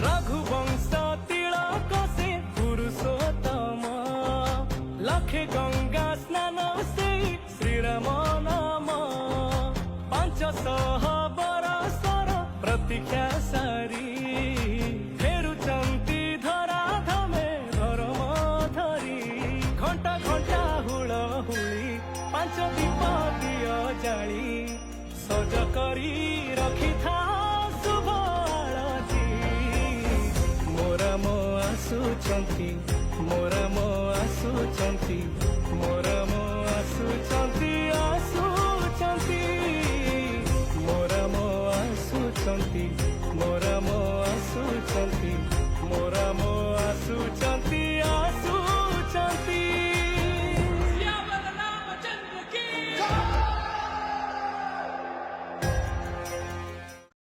रघुवंश तिलक से पुरुषोत्तम लखे गंगा स्नान से श्रीराम नाम 500 बरसर प्रतीक्षा सारी फेरुचंती धरा धमे धर्म धरी घंटा घंटा हुल हुली 5 दीप दिय जाली सज करी रखी था शुभ आळती मोरा मो आसुचंती मोरा मो आसुचंती मोरा मो आसुचंती आसुचंती मोरा मो आसुचंती मोरा मो आसुचंती मोरा मो आसुचंती।